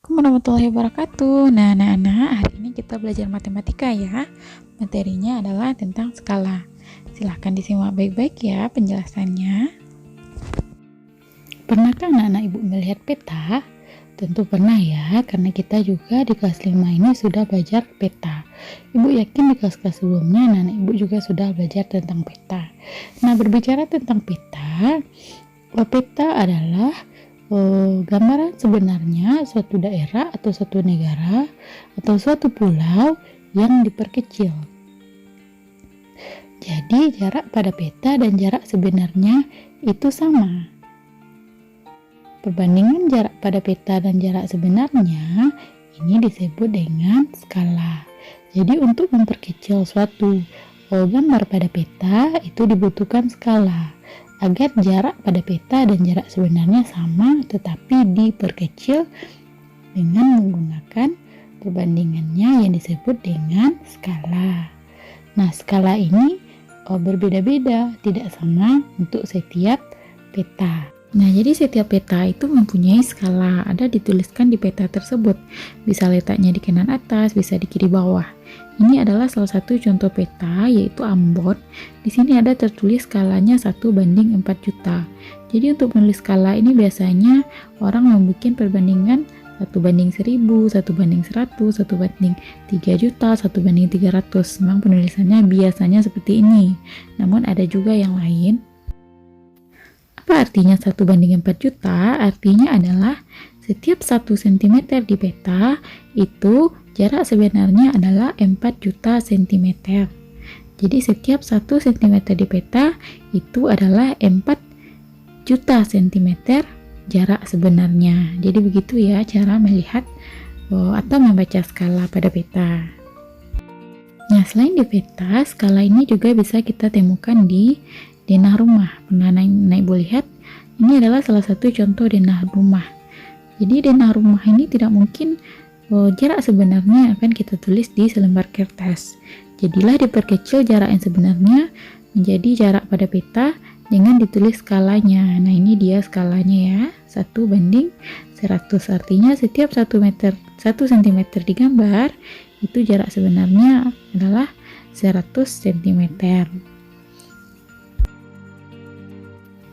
Assalamualaikum warahmatullahi wabarakatuh. Nah, anak-anak, hari ini kita belajar matematika ya. Materinya adalah tentang skala. Silahkan disimak baik-baik ya penjelasannya. Pernahkah anak-anak ibu melihat peta? Tentu pernah ya, karena kita juga di kelas 5 ini sudah belajar peta. Ibu yakin di kelas-kelas sebelumnya anak-anak ibu juga sudah belajar tentang peta. Nah, berbicara tentang peta, peta adalah gambaran sebenarnya suatu daerah atau suatu negara atau suatu pulau yang diperkecil. Jadi jarak pada peta dan jarak sebenarnya itu sama. Perbandingan jarak pada peta dan jarak sebenarnya ini disebut dengan skala. Jadi untuk memperkecil suatu gambar pada peta itu dibutuhkan skala agar jarak pada peta dan jarak sebenarnya sama tetapi diperkecil dengan menggunakan perbandingannya yang disebut dengan skala. Nah, skala ini berbeda-beda, tidak sama untuk setiap peta. Nah, jadi setiap peta itu mempunyai skala, ada dituliskan di peta tersebut. Bisa letaknya di kanan atas, bisa di kiri bawah. Ini adalah salah satu contoh peta, yaitu Ambon. Di sini ada tertulis skalanya 1:4 juta. Jadi untuk menulis skala ini biasanya orang membuat perbandingan 1:1000, 1:100, 1:3 juta, 1:300. Memang penulisannya biasanya seperti ini. Namun ada juga yang lain. Apa artinya 1:4 juta? Artinya adalah setiap 1 cm di peta itu jarak sebenarnya adalah 4 juta cm. Jadi setiap 1 cm di peta itu adalah 4 juta cm jarak sebenarnya. Jadi begitu ya cara melihat atau membaca skala pada peta. Nah, selain di peta, skala ini juga bisa kita temukan di denah rumah. Pernah naik ibu lihat? Ini adalah salah satu contoh denah rumah. Jadi denah rumah ini tidak mungkin jarak sebenarnya akan kita tulis di selembar kertas. Jadilah diperkecil jarak yang sebenarnya menjadi jarak pada peta dengan ditulis skalanya. Nah, ini dia skalanya ya, 1:100. Artinya setiap 1 cm digambar itu jarak sebenarnya adalah 100 cm.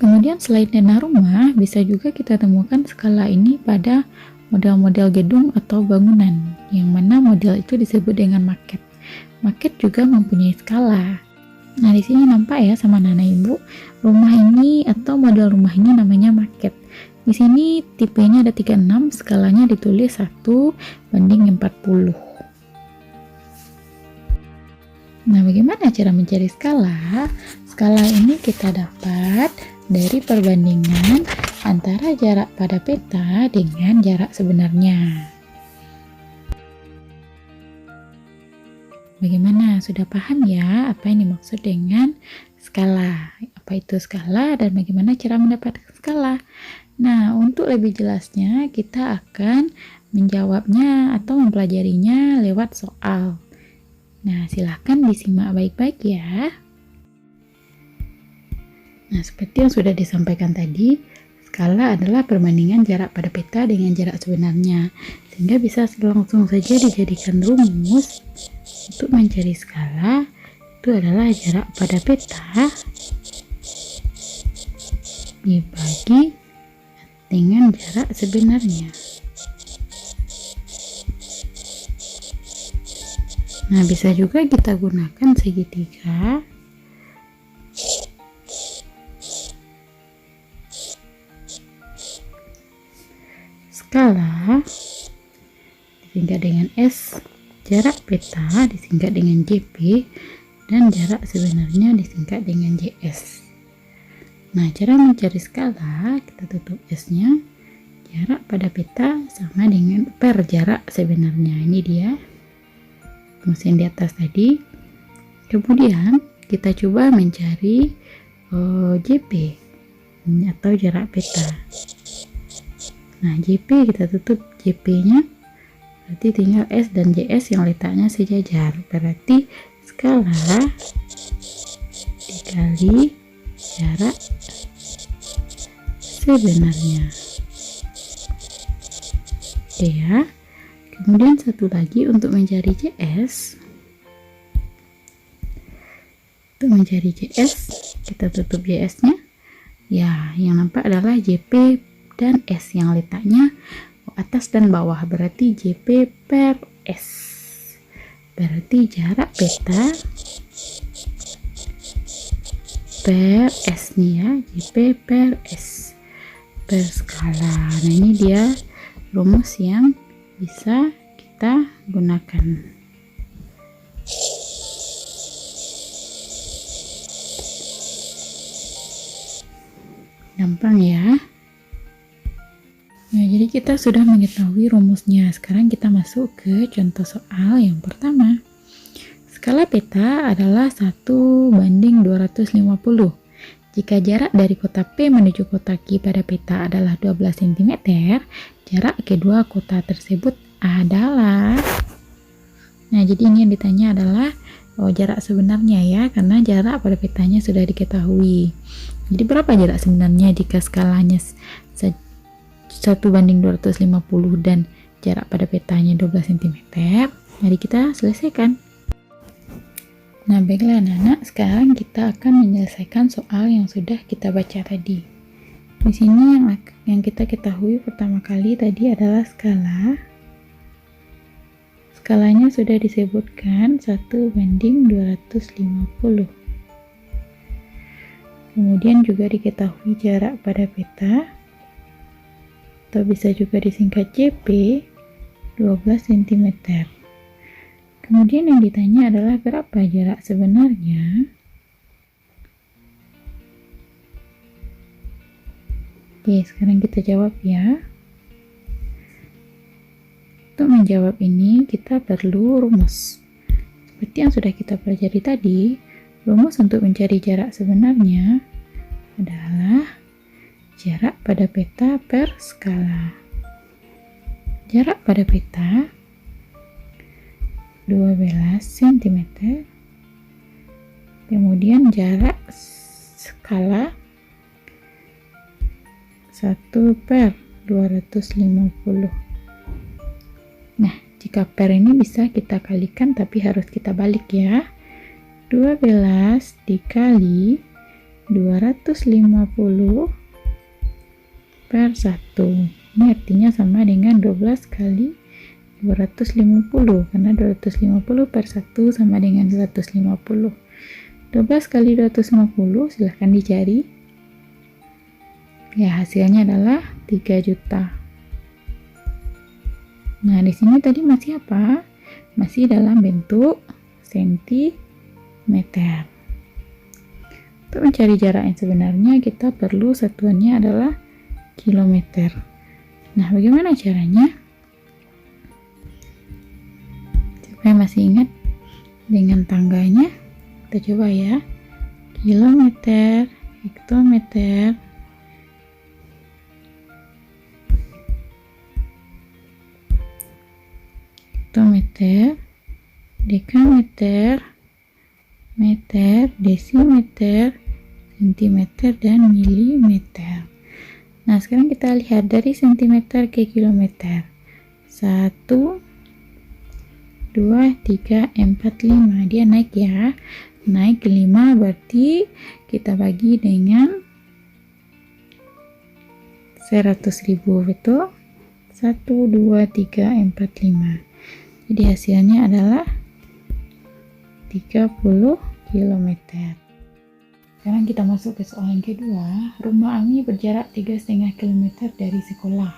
Kemudian selain denah rumah, bisa juga kita temukan skala ini pada model-model gedung atau bangunan, yang mana model itu disebut dengan maket. Maket juga mempunyai skala. Nah, di sini nampak ya sama anak ibu, rumah ini atau model rumah ini namanya maket. Di sini tipenya ada 36, skalanya ditulis 1:40. Nah, bagaimana cara mencari skala? Skala ini kita dapat dari perbandingan antara jarak pada peta dengan jarak sebenarnya. Bagaimana? Sudah paham ya apa yang dimaksud dengan skala? Apa itu skala dan bagaimana cara mendapatkan skala? Nah, untuk lebih jelasnya kita akan menjawabnya atau mempelajarinya lewat soal. Nah, silahkan disimak baik-baik ya. Nah, seperti yang sudah disampaikan tadi, skala adalah perbandingan jarak pada peta dengan jarak sebenarnya, sehingga bisa langsung saja dijadikan rumus untuk mencari skala. Itu adalah jarak pada peta dibagi dengan jarak sebenarnya. Nah, bisa juga kita gunakan segitiga. Skala disingkat dengan S, jarak peta disingkat dengan JP, dan jarak sebenarnya disingkat dengan JS. Nah, cara mencari skala, kita tutup S-nya, jarak pada peta sama dengan per jarak sebenarnya. Ini dia mesin di atas tadi. Kemudian kita coba mencari JP atau jarak peta. Nah, JP kita tutup JP-nya, berarti tinggal S dan JS yang letaknya sejajar. Berarti skala dikali jarak sebenarnya. ya. Kemudian satu lagi untuk mencari JS. Untuk mencari JS, kita tutup JS-nya. Ya, yang nampak adalah JP dan S yang letaknya atas dan bawah, berarti JP per S. Berarti jarak peta per S nih ya, JP per S per skala. Nah, ini dia rumus yang bisa kita gunakan. Gampang ya. Nah, jadi kita sudah mengetahui rumusnya. Sekarang kita masuk ke contoh soal yang pertama. Skala peta adalah 1:250. Jika jarak dari kota P menuju kota Q pada peta adalah 12 cm, jarak kedua kota tersebut adalah... Nah, jadi ini yang ditanya adalah jarak sebenarnya ya, karena jarak pada petanya sudah diketahui. Jadi berapa jarak sebenarnya jika skalanya 1:250 dan jarak pada petanya 12 cm? Mari kita selesaikan. Nah, baiklah anak-anak, sekarang kita akan menyelesaikan soal yang sudah kita baca tadi. Di sini yang kita ketahui pertama kali tadi adalah skala. Skalanya sudah disebutkan 1:250. Kemudian juga diketahui jarak pada peta, atau bisa juga disingkat JP, 12 cm. Kemudian yang ditanya adalah berapa jarak sebenarnya. Oke, sekarang kita jawab ya. Untuk menjawab ini kita perlu rumus. Seperti yang sudah kita pelajari tadi, rumus untuk mencari jarak sebenarnya adalah jarak pada peta per skala. Jarak pada peta 12 cm, kemudian jarak skala 1/250. Nah, jika per ini bisa kita kalikan, tapi harus kita balik ya. 12 dikali 250 per 1. Ini artinya sama dengan 12 kali 250, karena 250 per 1 sama dengan 250. 12 kali 250, silahkan dicari. Ya, hasilnya adalah 3 juta. Nah, di sini tadi masih apa? Masih dalam bentuk sentimeter. Untuk mencari jarak yang sebenarnya, kita perlu satuannya adalah kilometer. Nah, bagaimana caranya? Supaya masih ingat dengan tangganya, kita coba ya. Kilometer, hektometer, hektometer, dekameter, meter, desimeter, sentimeter, dan milimeter. Nah, sekarang kita lihat dari sentimeter ke kilometer. 1, 2, 3, 4, 5. Dia naik ya. Naik ke 5, berarti kita bagi dengan 100.000, betul? 1, 2, 3, 4, 5. Jadi hasilnya adalah 30 km. Sekarang kita masuk ke soal yang kedua. Rumah Ami berjarak 3,5 km dari sekolah.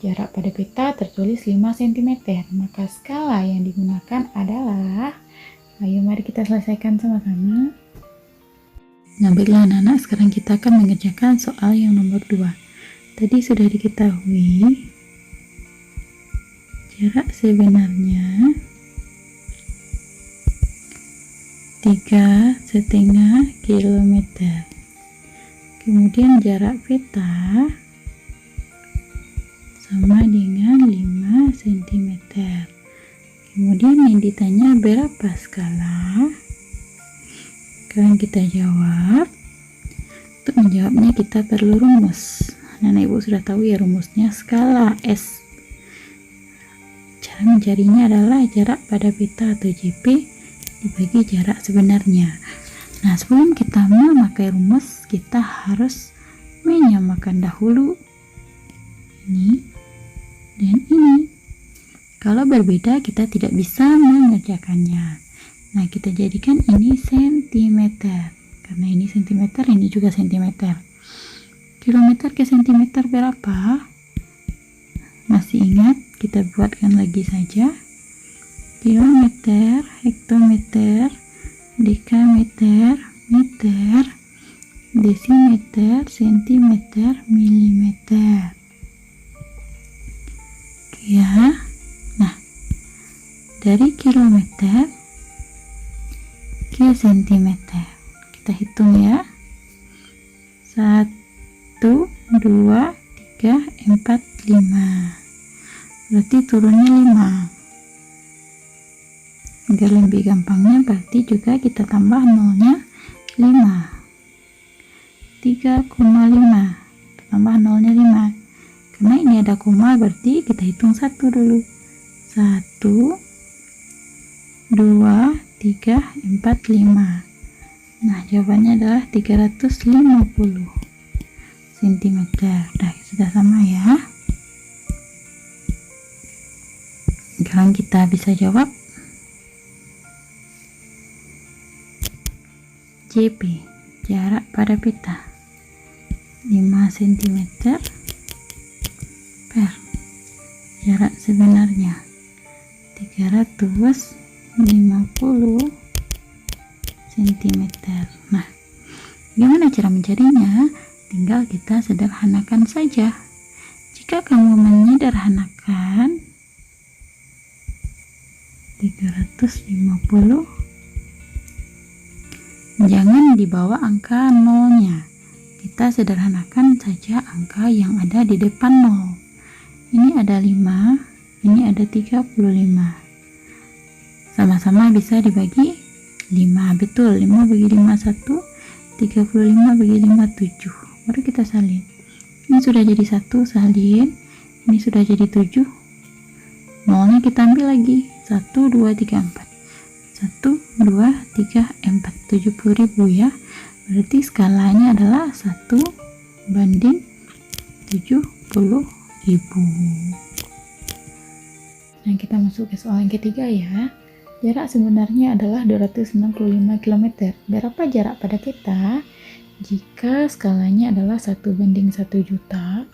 Jarak pada peta tertulis 5 cm. Maka skala yang digunakan adalah... Ayo mari kita selesaikan sama-sama. Nah, baiklah anak-anak, sekarang kita akan mengerjakan soal yang nomor 2. Tadi sudah diketahui jarak sebenarnya 3,5 km. Kemudian jarak peta sama dengan 5 cm. Kemudian yang ditanya berapa skala? Sekarang kita jawab. Untuk menjawabnya kita perlu rumus. Nenek ibu sudah tahu ya rumusnya, skala S Cara mencarinya adalah jarak pada peta atau JP dibagi jarak sebenarnya. Nah, sebelum kita memakai rumus, kita harus menyamakan dahulu ini dan ini. Kalau berbeda, kita tidak bisa mengerjakannya. Nah, kita jadikan ini sentimeter. Karena ini sentimeter, ini juga sentimeter. Kilometer ke sentimeter berapa? Masih ingat? Kita buatkan lagi saja. Kilometer, hektometer, dekameter, meter, desimeter, sentimeter, milimeter. Oke ya. Nah, dari kilometer ke sentimeter, kita hitung ya. 1, 2, 3, 4, 5. Berarti turunnya 5. Agar lebih gampangnya, berarti juga kita tambah nolnya 5. 3,5. Tambah nolnya 5. Karena ini ada koma, berarti kita hitung 1 dulu. 1, 2, 3, 4, 5. Nah, jawabannya adalah 350 cm. Nah, sudah sama ya. Sekarang kita bisa jawab JP, jarak pada peta, 5 cm per jarak sebenarnya 350 cm. Nah, bagaimana cara mencarinya? Tinggal kita sederhanakan saja. Jika kamu menyederhanakan 350, jangan dibawa angka nolnya. Kita sederhanakan saja angka yang ada di depan nol. Ini ada 5, ini ada 35. Sama-sama bisa dibagi 5. Betul, 5 bagi 5 1, 35 bagi 5 7. Baru kita salin. Ini sudah jadi 1, salin. Ini sudah jadi 7. Nolnya kita ambil lagi. 1, 2, 3, 4. 1, 2, 3, 4. 70.000 ya. Berarti skalanya adalah 1 banding 70.000. Nah, kita masuk ke soal yang ketiga ya. Jarak sebenarnya adalah 265 km. Berapa jarak pada peta jika skalanya adalah 1 banding 1 juta?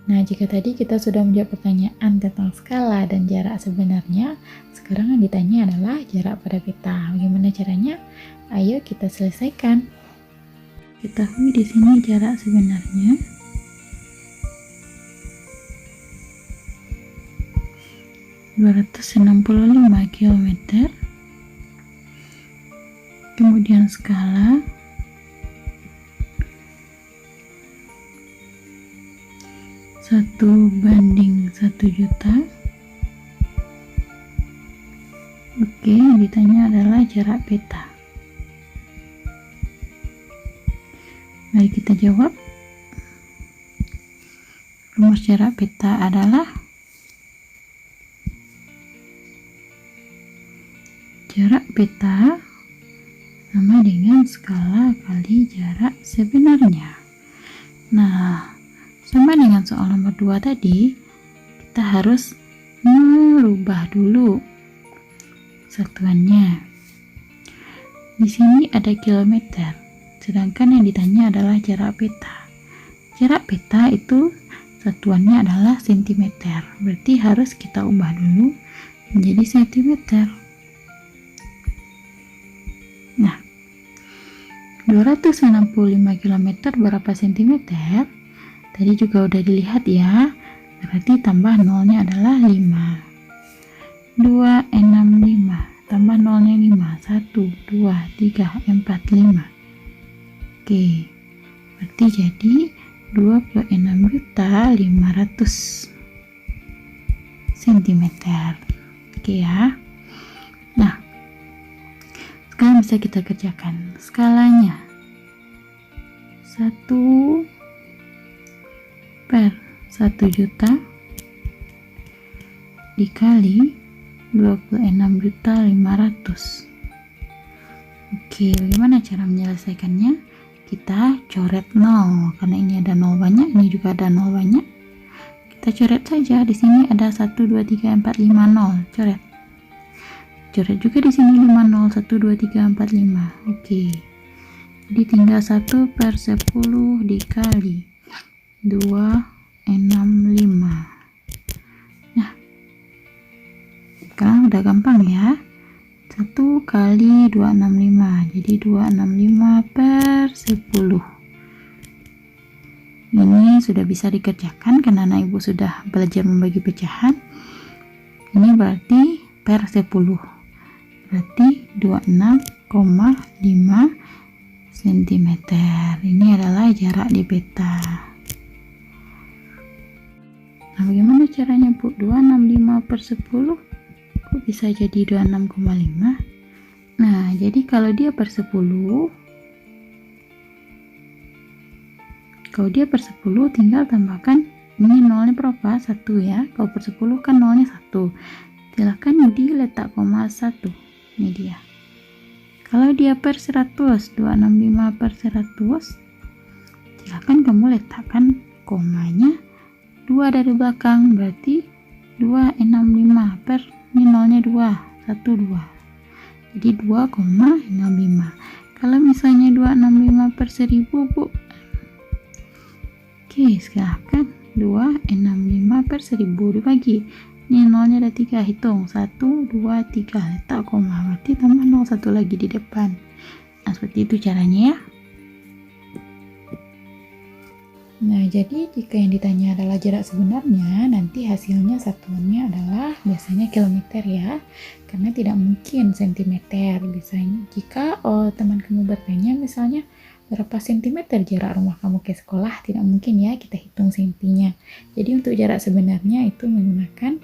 Nah, jika tadi kita sudah menjawab pertanyaan tentang skala dan jarak sebenarnya, sekarang yang ditanya adalah jarak pada peta. Bagaimana caranya? Ayo kita selesaikan. Ketahui di sini jarak sebenarnya 265 km. Kemudian skala 1 banding 1 juta. Oke, yang ditanya adalah jarak peta. Mari kita jawab. Rumus jarak peta adalah jarak peta sama dengan skala kali jarak sebenarnya. Nah, sama dengan soal nomor 2 tadi, kita harus merubah dulu satuannya. Di sini ada kilometer, sedangkan yang ditanya adalah jarak peta. Jarak peta itu satuannya adalah sentimeter, berarti harus kita ubah dulu menjadi sentimeter. Nah, 265 km berapa sentimeter? Tadi juga udah dilihat ya, berarti tambah nolnya adalah 5. 265 tambah nolnya 5. 1, 2, 3, 4, 5. Oke, berarti jadi 26.500 cm. Oke ya. Nah, sekarang bisa kita kerjakan skalanya. 1 per 1 juta dikali 26.500. Oke, bagaimana cara menyelesaikannya? Kita coret 0 karena ini ada 0 banyak, ini juga ada 0 banyak. Kita coret saja. Di sini ada 1 2 3 4 5 0. Coret. Coret juga di sini 5 0 1 2 3 4 5. Oke. Jadi tinggal 1/10 dikali 265. Nah, sekarang udah gampang ya. 1 kali 265. Jadi 265/10. Ini sudah bisa dikerjakan karena anak ibu sudah belajar membagi pecahan. Ini berarti per 10. Berarti 26,5 cm. Ini adalah jarak di peta. Nah, bagaimana caranya, Bu? 265/10 kok bisa jadi 26,5? Nah, jadi kalau dia per 10, tinggal tambahkan, ini nolnya berapa? 1 ya. Kalau per 10 kan nolnya 1. Silahkan diletak koma 1. Ini dia. Kalau dia per 100, 265/100, silahkan kamu letakkan komanya 2 dari belakang, berarti 265 per, ini nolnya 2, 1, 2. Jadi 2,65. Kalau misalnya 265/1000, Bu. Oke, silahkan 265/1000 dibagi. Ini nolnya ada 3, hitung 1 2 3, letak koma, berarti tambah 0 1 lagi di depan. Nah, seperti itu caranya ya. Nah, jadi jika yang ditanya adalah jarak sebenarnya, nanti hasilnya satuannya adalah biasanya kilometer ya, karena tidak mungkin sentimeter. Biasanya jika teman kamu bertanya misalnya berapa sentimeter jarak rumah kamu ke sekolah, tidak mungkin ya kita hitung sentinya. Jadi untuk jarak sebenarnya itu menggunakan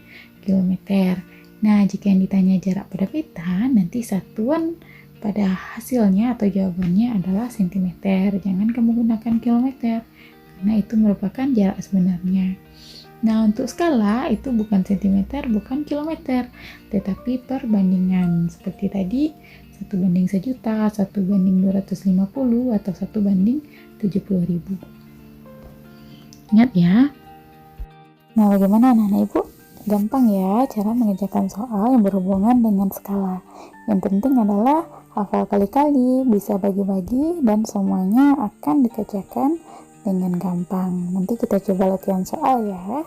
kilometer. Nah, jika yang ditanya jarak pada peta, nanti satuan pada hasilnya atau jawabannya adalah sentimeter. Jangan kamu gunakan kilometer, karena itu merupakan jarak sebenarnya. Nah, untuk skala itu bukan sentimeter, bukan kilometer, tetapi perbandingan. Seperti tadi, 1/1.000.000, 1/250, atau 1/70.000. Ingat ya. Nah, bagaimana anak-anak ibu? Gampang ya cara mengerjakan soal yang berhubungan dengan skala. Yang penting adalah hafal kali-kali, bisa bagi-bagi, dan semuanya akan dikerjakan dengan gampang. Nanti kita coba latihan soal ya.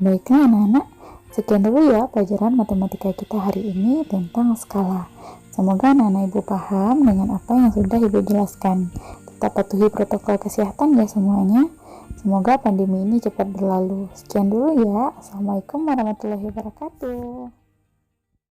Baiklah anak-anak, sekian dulu ya pelajaran matematika kita hari ini tentang skala. Semoga anak-anak ibu paham dengan apa yang sudah ibu jelaskan. Tetap patuhi protokol kesehatan ya semuanya. Semoga pandemi ini cepat berlalu. Sekian dulu ya. Assalamualaikum warahmatullahi wabarakatuh.